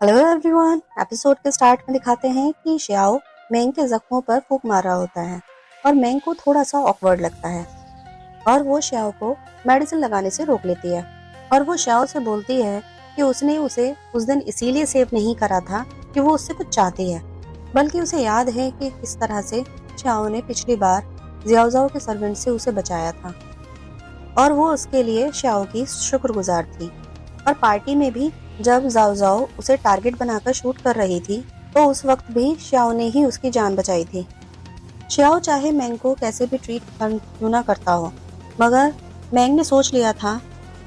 Hello everyone. Episode के start में दिखाते हैं कि श्याओ मेंग के जख्मों पर फूंक मार रहा होता है और मेंग को थोड़ा सा ऑकवर्ड लगता है और वो श्याओ को मेडिसिन लगाने से रोक लेती है और वो श्याओ से बोलती है कि उसने उसे उस दिन इसीलिए सेव नहीं करा था कि वो उससे कुछ चाहती है, बल्कि उसे याद है कि किस तरह से श्याओ ने पिछली बार जियाओजाओ के सर्वेंट से उसे बचाया था और वो उसके लिए श्याओ की शुक्रगुजार थी। और पार्टी में भी जब जाओ जाओ उसे टारगेट बनाकर शूट कर रही थी तो उस वक्त भी श्याओ ने ही उसकी जान बचाई थी। श्याओ चाहे मैंग को कैसे भी ट्रीट क्यों ना करता हो, मगर मैंग ने सोच लिया था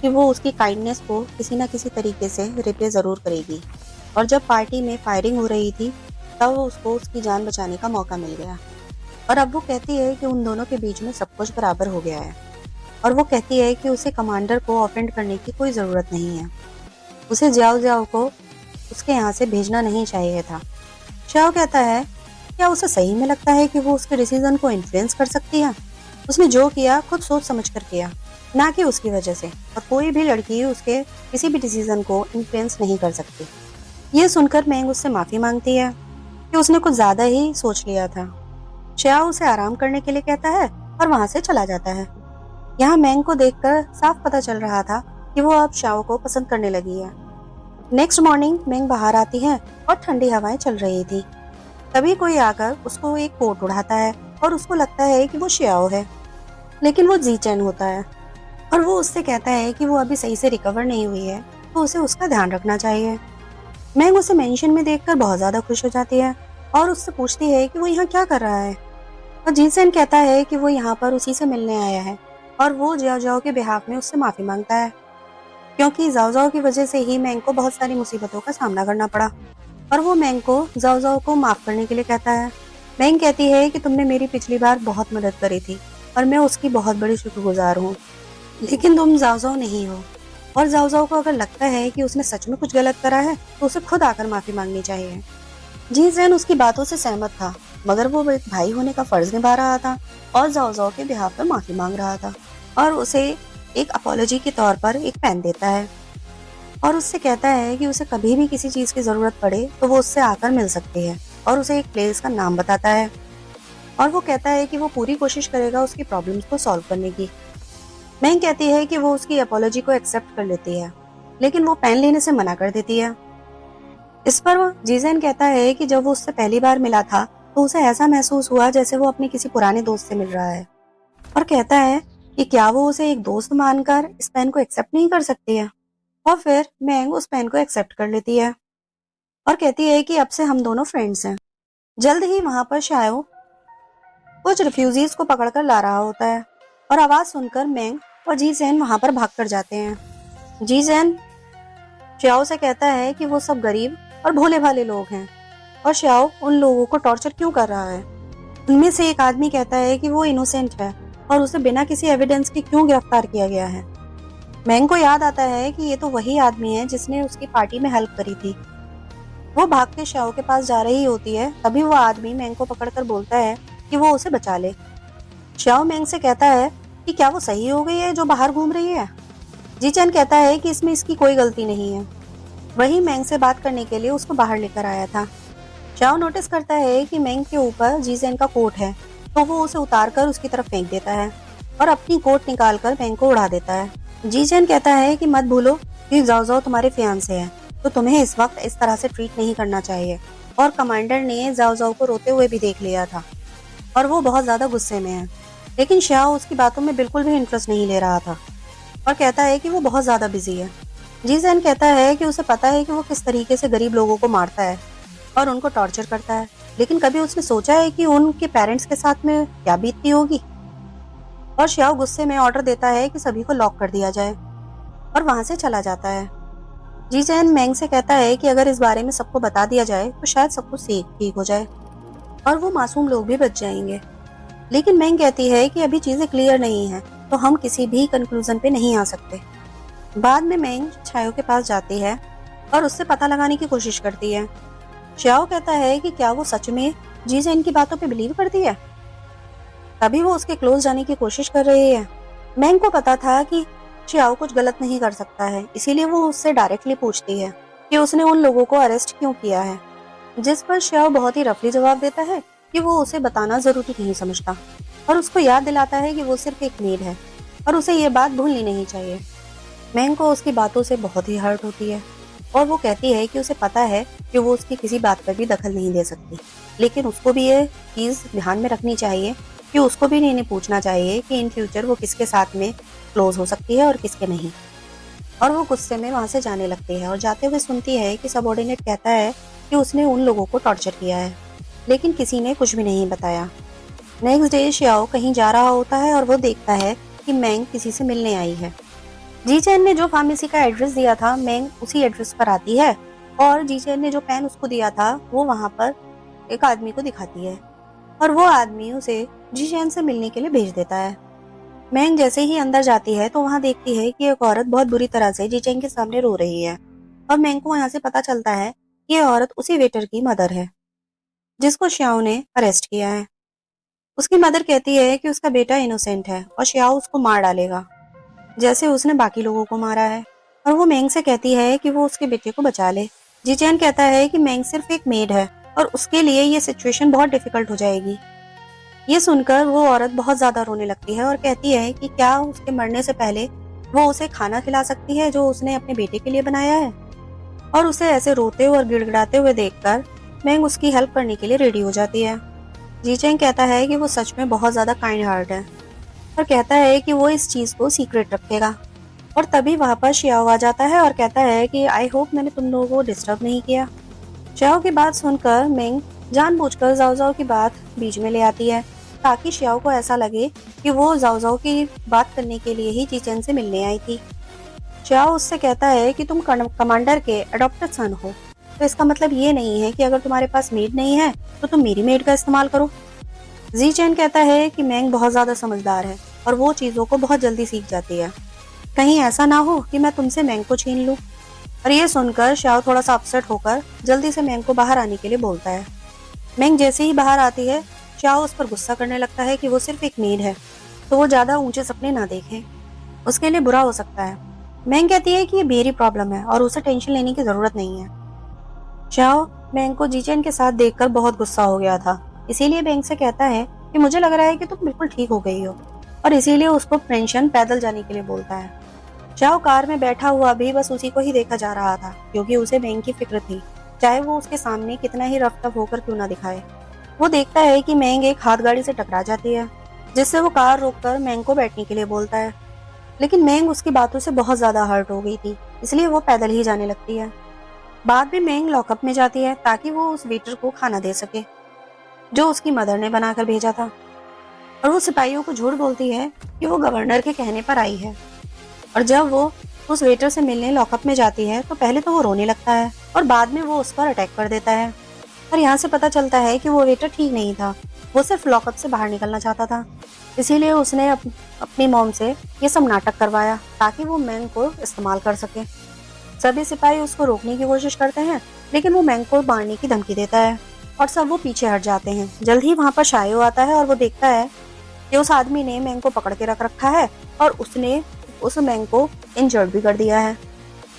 कि वो उसकी काइंडनेस को किसी न किसी तरीके से रिपे ज़रूर करेगी। और जब पार्टी में फायरिंग हो रही थी तब उसको उसकी जान बचाने का मौका मिल गया और अब वो कहती है कि उन दोनों के बीच में सब कुछ बराबर हो गया है और वो कहती है कि उसे कमांडर को ऑफेंड करने की कोई ज़रूरत नहीं है, उसे जियाओ जियाओ को उसके यहाँ से भेजना नहीं चाहिए था। श्याओ कहता है क्या उसे सही में लगता है कि वो उसके डिसीजन को इन्फ्लुएंस कर सकती है? उसने जो किया खुद सोच समझ कर किया, ना कि उसकी वजह से, और कोई भी लड़की उसके किसी भी डिसीजन को इन्फ्लुएंस नहीं कर सकती। ये सुनकर मैंग उससे माफ़ी मांगती है कि उसने कुछ ज़्यादा ही सोच लिया था। श्याओ उसे आराम करने के लिए कहता है और वहाँ से चला जाता है। यहाँ मैंग को देखकर साफ पता चल रहा था कि वो अब श्याओ को पसंद करने लगी है। नेक्स्ट मॉर्निंग मैंग बाहर आती है और ठंडी हवाएं चल रही थी। तभी कोई आकर उसको एक कोट उड़ाता है और उसको लगता है कि वो श्याओ है, लेकिन वो जी चैन होता है और वो उससे कहता है कि वो अभी सही से रिकवर नहीं हुई है तो उसे उसका ध्यान रखना चाहिए। मैंग उसे मेंशन में देखकर बहुत ज्यादा खुश हो जाती है और उससे पूछती है कि वो यहाँ क्या कर रहा है। और जी चैन कहता है कि वो यहाँ पर उसी से मिलने आया है और वो जियाओ जियाओ के बिहाफ में उससे माफी मांगता है, क्योंकि जाओ जाओ की वजह से ही मैंग को बहुत सारी मुसीबतों का सामना करना पड़ा। और वो मैंग को जाओ जाओ को माफ करने के लिए कहता है। मैंग कहती है कि तुमने मेरी पिछली बार बहुत मदद करी थी और मैं उसकी बहुत बड़ी शुक्रगुजार हूँ, लेकिन तुम जाओ जाओ नहीं हो और जाओ जाओ को अगर लगता है कि उसने सच में कुछ गलत करा है तो उसे खुद आकर माफी मांगनी चाहिए। जी जैन उसकी बातों से सहमत था, मगर वो एक भाई होने का फर्ज निभा रहा था और जाओ जाओ के बिहाफ पर माफी मांग रहा था और उसे एक अपॉलॉजी के तौर पर एक पेन देता है और उससे कहता है कि उसे कभी भी किसी चीज की जरूरत पड़े तो वो उससे आकर मिल सकती है और उसे एक प्लेस का नाम बताता है और वो कहता है कि वो पूरी कोशिश करेगा उसकी प्रॉब्लम्स को सॉल्व करने की। मैंग कहती है कि वो उसकी अपॉलॉजी को एक्सेप्ट कर लेती है, लेकिन वो पेन लेने से मना कर देती है। इस पर वो जीजैन कहता है कि जब वो उससे पहली बार मिला था तो उसे ऐसा महसूस हुआ जैसे वो अपने किसी पुराने दोस्त से मिल रहा है और कहता है कि क्या वो उसे एक दोस्त मानकर इस पेन को एक्सेप्ट नहीं कर सकती है। और फिर मैंग उस पेन को एक्सेप्ट कर लेती है और कहती है कि अब से हम दोनों फ्रेंड्स हैं। जल्द ही वहां पर शायो कुछ रिफ्यूजीज को पकड़कर ला रहा होता है और आवाज सुनकर मैंग और जी जैन वहां पर भाग कर जाते हैं। जी जैन श्याओ से कहता है कि वो सब गरीब और भोले भाले लोग हैं और श्याओ उन लोगों को टॉर्चर क्यों कर रहा है। उनमें से एक आदमी कहता है कि वो इनोसेंट है और उसे बिना किसी एविडेंस के क्यों गिरफ्तार किया गया है। मैंग को याद आता है कि ये तो वही आदमी है जिसने उसकी पार्टी में हेल्प करी थी। वो भाग के श्याओ के पास जा रही होती है, तभी वो आदमी मैंग को पकड़कर बोलता है कि वो उसे बचा ले। श्याओ मैंग से कहता है कि क्या वो सही हो गई है जो बाहर घूम रही है। जी चैन कहता है कि इसमें इसकी कोई गलती नहीं है, वही मैंग से बात करने के लिए उसको बाहर लेकर आया था। श्याओ नोटिस करता है कि मैंग के ऊपर जी चैन का कोट है, तो वो उसे उतार कर उसकी तरफ फेंक देता है और अपनी कोट निकाल कर मैंग को उड़ा देता है। जी चैन कहता है कि मत भूलो कि जाओ जाओ तुम्हारे फियांसे है, तो तुम्हें इस वक्त इस तरह से ट्रीट नहीं करना चाहिए। और कमांडर ने जाओ जाओ को रोते हुए भी देख लिया था और वो बहुत ज्यादा गुस्से में है, लेकिन श्याओ उसकी बातों में बिल्कुल भी इंटरेस्ट नहीं ले रहा था और कहता है कि वो बहुत ज्यादा बिजी है। जी जैन कहता है कि उसे पता है कि वो किस तरीके से गरीब लोगों को मारता है और उनको टॉर्चर करता है, लेकिन कभी उसने सोचा है कि उनके पेरेंट्स के साथ में क्या बीतती होगी। और श्याओ गुस्से में ऑर्डर देता है कि सभी को लॉक कर दिया जाए और वहां से चला जाता है। जी चैन मैंग से कहता है कि अगर इस बारे में सबको बता दिया जाए तो शायद सब कुछ ठीक हो जाए और वो मासूम लोग भी बच जाएंगे, लेकिन मैंग कहती है कि अभी चीजें क्लियर नहीं है तो हम किसी भी कंक्लूजन पे नहीं आ सकते। बाद में मैंग छायो के पास जाती है और उससे पता लगाने की कोशिश करती है। श्याओ कहता है कि क्या वो सच में जी चैन की बातों पे बिलीव करती है, तभी वो उसके क्लोज जाने की कोशिश कर रही है। मैंग को पता था कि श्याओ कुछ गलत नहीं कर सकता है, इसीलिए वो उससे डायरेक्टली पूछती है कि उसने उन लोगों को अरेस्ट क्यों किया है, जिस पर श्याओ बहुत ही रफली जवाब देता है कि वो उसे बताना जरूरी नहीं समझता और उसको याद दिलाता है कि वो सिर्फ एक मेड है और उसे ये बात भूलनी नहीं चाहिए। मैंग को उसकी बातों से बहुत ही हर्ट होती है और वो कहती है कि उसे पता है कि वो उसकी किसी बात पर भी दखल नहीं दे सकती, लेकिन उसको भी ये चीज ध्यान में रखनी चाहिए कि उसको भी इन्हें पूछना चाहिए कि इन फ्यूचर वो किसके साथ में क्लोज हो सकती है और किसके नहीं। और वो गुस्से में वहां से जाने लगती है और जाते हुए सुनती है कि सबऑर्डिनेट कहता है कि उसने उन लोगों को टॉर्चर किया है, लेकिन किसी ने कुछ भी नहीं बताया। नेक्स्ट डे श्याओ कहीं जा रहा होता है और वो देखता है कि मैंग किसी से मिलने आई है। जी चैन ने जो फार्मेसी का एड्रेस दिया था, मैंग उसी एड्रेस पर आती है और जी चैन ने जो पेन उसको दिया था वो वहां पर एक आदमी को दिखाती है और वो आदमी उसे जी चैन से मिलने के लिए भेज देता है। मैंग जैसे ही अंदर जाती है तो वहां देखती है कि एक औरत बहुत बुरी तरह से जी चैन के सामने रो रही है और मैंग को यहाँ से पता चलता है कि ये औरत उसी वेटर की मदर है जिसको श्याओ ने अरेस्ट किया है। उसकी मदर कहती है कि उसका बेटा इनोसेंट है और श्याओ उसको मार डालेगा जैसे उसने बाकी लोगों को मारा है, और वो मैंग से कहती है कि वो उसके बेटे को बचा ले। जीचैन कहता है कि मैंग सिर्फ एक मेड है और उसके लिए ये सिचुएशन बहुत डिफिकल्ट हो जाएगी। ये सुनकर वो औरत बहुत ज्यादा रोने लगती है और कहती है कि क्या उसके मरने से पहले वो उसे खाना खिला सकती है जो उसने अपने बेटे के लिए बनाया है। और उसे ऐसे रोते और गिड़गिड़ाते हुए देखकर मैंग उसकी हेल्प करने के लिए रेडी हो जाती है। जीचैन कहता है कि वो सच में बहुत ज्यादा काइंड हार्ट है और कहता है कि वो इस चीज को सीक्रेट रखेगा। और तभी वहां पर श्याओ आ जाता है और कहता है कि आई होप मैंने तुम लोगों को डिस्टर्ब नहीं किया। श्याओ की बात सुनकर मेंग जानबूझकर जाओ जाओ की बात बीच में ले आती है ताकि श्याओ को ऐसा लगे कि वो जाओ जाओ की बात करने के लिए ही जीचेन से मिलने आई थी। श्याओ उससे कहता है कि तुम कमांडर के अडॉप्टेड सन हो, तो इसका मतलब ये नहीं है कि अगर तुम्हारे पास मेड नहीं है तो तुम मेरी मेड का इस्तेमाल करो। जी चैन कहता है कि मैंग बहुत ज्यादा समझदार है और वो चीजों को बहुत जल्दी सीख जाती है, कहीं ऐसा ना हो कि मैं तुमसे मैंग को छीन लूं। और ये सुनकर श्याओ थोड़ा सा अपसेट होकर जल्दी से मैंग को बाहर आने के लिए बोलता है। मैंग जैसे ही बाहर आती है श्याओ उस पर गुस्सा करने लगता है कि वो सिर्फ एक मेड है तो वो ज्यादा ऊंचे सपने ना देखे, उसके लिए बुरा हो सकता है। मैंग कहती है कि ये मेरी प्रॉब्लम है और उसे टेंशन लेने की जरूरत नहीं है। श्याओ मैंग को जीचेन के साथ देखकर बहुत गुस्सा हो गया था, इसीलिए मैंग से कहता है कि मुझे लग रहा है कि तुम बिल्कुल ठीक हो गई हो, और इसीलिए उसको पेंशन पैदल जाने के लिए बोलता है। श्याओ कार में बैठा हुआ भी बस उसी को ही देखा जा रहा था क्योंकि उसे मैंग की फिक्र थी, चाहे वो उसके सामने कितना ही रफ टफ होकर क्यों ना दिखाए। वो देखता है कि मैंग एक हाथ गाड़ी से टकरा जाती है जिससे वो कार रोककर मैंग को बैठने के लिए बोलता है, लेकिन मैंग उसकी बातों से बहुत ज्यादा हर्ट हो गई थी, इसलिए वो पैदल ही जाने लगती है। बाद में मैंग लॉकअप में जाती है ताकि वो उस वेटर को खाना दे सके जो उसकी मदर ने बनाकर भेजा था, और वो सिपाहियों को झूठ बोलती है कि वो गवर्नर के कहने पर आई है। और जब वो उस वेटर से मिलने लॉकअप में जाती है तो पहले तो वो रोने लगता है और बाद में वो उस पर अटैक कर देता है। और यहाँ से पता चलता है कि वो वेटर ठीक नहीं था, वो सिर्फ लॉकअप से बाहर निकलना चाहता था, इसीलिए उसने अपनी मॉम से ये सब नाटक करवाया ताकि वो मैंग को इस्तेमाल कर सके। सभी सिपाही उसको रोकने की कोशिश करते हैं लेकिन वो मैंग को मारने की धमकी देता है और सब वो पीछे हट जाते हैं। जल्द ही वहां पर शायो आता है और वो देखता है कि उस आदमी ने मैंग को पकड़ के रख रखा है और उसने उस मैंग को इंजर्ड भी कर दिया है।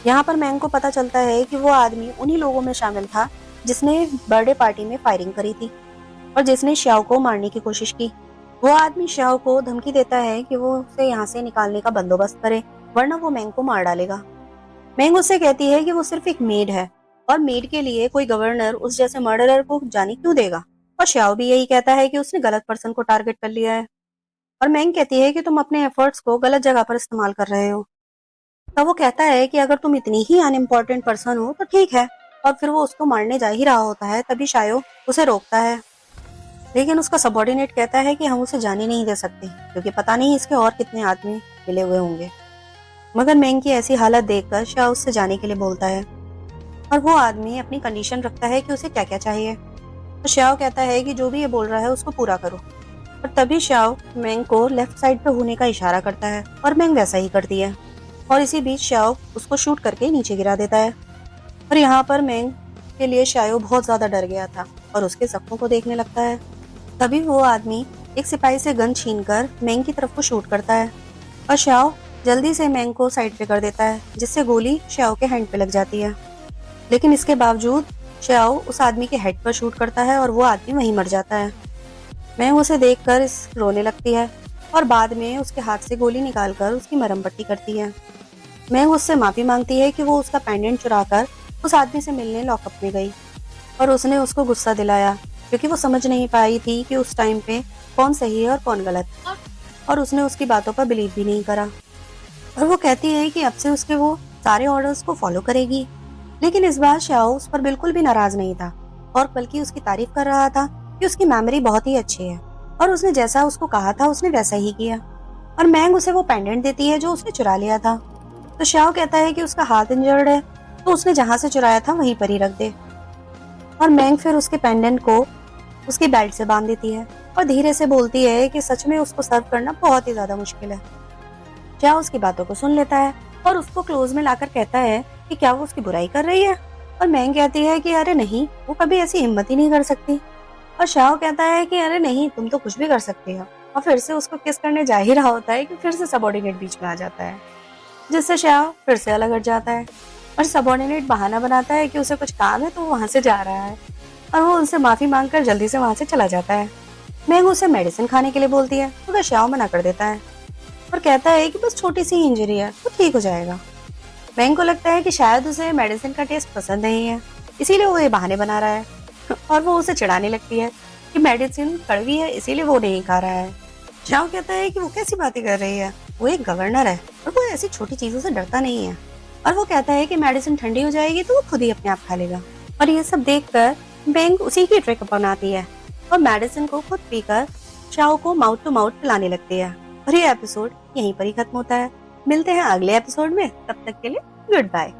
यहाँ पर मैंग को पता चलता है कि वो आदमी उन्हीं लोगों में शामिल था जिसने बर्थडे पार्टी में फायरिंग करी थी और जिसने श्याओ को मारने की कोशिश की। वो आदमी श्याओ को धमकी देता है कि वो उसे यहाँ से निकालने का बंदोबस्त करे वरना वो मैंग को मार डालेगा। मैंग उससे कहती है कि वो सिर्फ एक मेड है और मेड के लिए कोई गवर्नर उस जैसे मर्डरर को जाने क्यों देगा, और श्याओ भी यही कहता है कि उसने गलत पर्सन को टारगेट कर लिया है। और मैंग कहती है कि तुम अपने एफर्ट्स को गलत जगह पर इस्तेमाल कर रहे हो। तब वो कहता है कि अगर तुम इतनी ही अनइम्पोर्टेंट पर्सन हो तो ठीक है, और फिर वो उसको मारने जा ही रहा होता है तभी शायो उसे रोकता है, लेकिन उसका सबऑर्डिनेट कहता है कि हम उसे जाने नहीं दे सकते क्योंकि पता नहीं इसके और कितने आदमी मिले हुए होंगे। मगर मैंग की ऐसी हालत देखकर शाह उससे जाने के लिए बोलता है और वो आदमी अपनी कंडीशन रखता है कि उसे क्या क्या चाहिए। तो श्याओ कहता है कि जो भी ये बोल रहा है उसको पूरा करो, और तभी श्याओ मैंग को लेफ्ट साइड पे होने का इशारा करता है और मैंग वैसा ही करती है, और इसी बीच श्याओ उसको शूट करके नीचे गिरा देता है। और यहाँ पर मैंग के लिए श्याओ बहुत ज्यादा डर गया था और उसके जख्मों को देखने लगता है। तभी वो आदमी एक सिपाही से गन छीनकर मैंग की तरफ को शूट करता है और श्याओ जल्दी से मैंग को साइड पे कर देता है जिससे गोली श्याओ के हैंड पे लग जाती है। लेकिन इसके बावजूद श्याओ उस आदमी के हेड पर शूट करता है और वो आदमी वहीं मर जाता है। मैंग उसे देखकर रोने लगती है और बाद में उसके हाथ से गोली निकालकर उसकी मरहम पट्टी करती है। मैंग उससे माफी मांगती है कि वो उसका पेंडेंट चुराकर उस आदमी से मिलने लॉकअप में गई और उसने उसको गुस्सा दिलाया, क्योंकि वो समझ नहीं पाई थी कि उस टाइम पे कौन सही है और कौन गलत, और उसने उसकी बातों पर बिलीव भी नहीं करा। और वो कहती है कि अब से उसके वो सारे ऑर्डर्स को फॉलो करेगी। लेकिन इस बार श्याओ उस पर बिल्कुल भी नाराज नहीं था और बल्कि उसकी तारीफ कर रहा था कि उसकी मेमोरी बहुत ही अच्छी है और उसने जैसा उसको कहा था उसने वैसा ही किया। और मैंग उसे वो पेंडेंट देती है जो उसने चुरा लिया था। तो श्याओ कहता है कि उसका हाथ इंजर्ड है, तो उसने जहां से चुराया था वहीं पर ही रख दे। और मैंग फिर उसके पेंडेंट को उसकी बेल्ट से बांध देती है और धीरे से बोलती है कि सच में उसको सर्व करना बहुत ही ज्यादा मुश्किल है। श्याओ उसकी बातों को सुन लेता है और उसको क्लोज में लाकर कहता है कि क्या वो उसकी बुराई कर रही है। और मैंग कहती है कि अरे नहीं, वो कभी ऐसी हिम्मत ही नहीं कर सकती। और श्याओ कहता है कि अरे नहीं, तुम तो कुछ भी कर सकती हो। और फिर से उसको किस करने जा ही रहा होता है कि फिर से सबऑर्डिनेट बीच में आ जाता है, जिससे श्याओ फिर से अलग हट जाता है। और सबऑर्डिनेट बहाना बनाता है कि उसे कुछ काम है तो वो वहां से जा रहा है और वो उनसे माफी मांगकर जल्दी से वहां से चला जाता है। मैंग उसे मेडिसिन खाने के लिए बोलती है, मगर श्याओ मना कर देता है और कहता है कि बस छोटी सी इंजरी है, वो ठीक हो जाएगा। मैंग को लगता है कि शायद उसे मेडिसिन का टेस्ट पसंद नहीं है, इसीलिए वो ये बहाने बना रहा है। और वो उसे चिढ़ाने लगती है कि मेडिसिन कड़वी है इसीलिए वो नहीं खा रहा है। श्याओ कहता है कि वो कैसी बातें कर रही है, वो एक गवर्नर है और वो ऐसी छोटी चीजों से डरता नहीं है। और वो कहता है कि मेडिसिन ठंडी हो जाएगी तो वो खुद ही अपने आप खा लेगा। और ये सब देखकर मैंग उसी की ट्रिक अपनाती है और मेडिसिन को खुद पीकर श्याओ को माउथ टू माउथ पिलाने लगती है। और ये एपिसोड यहीं पर ही खत्म होता है। मिलते हैं अगले एपिसोड में, तब तक के लिए गुड बाय।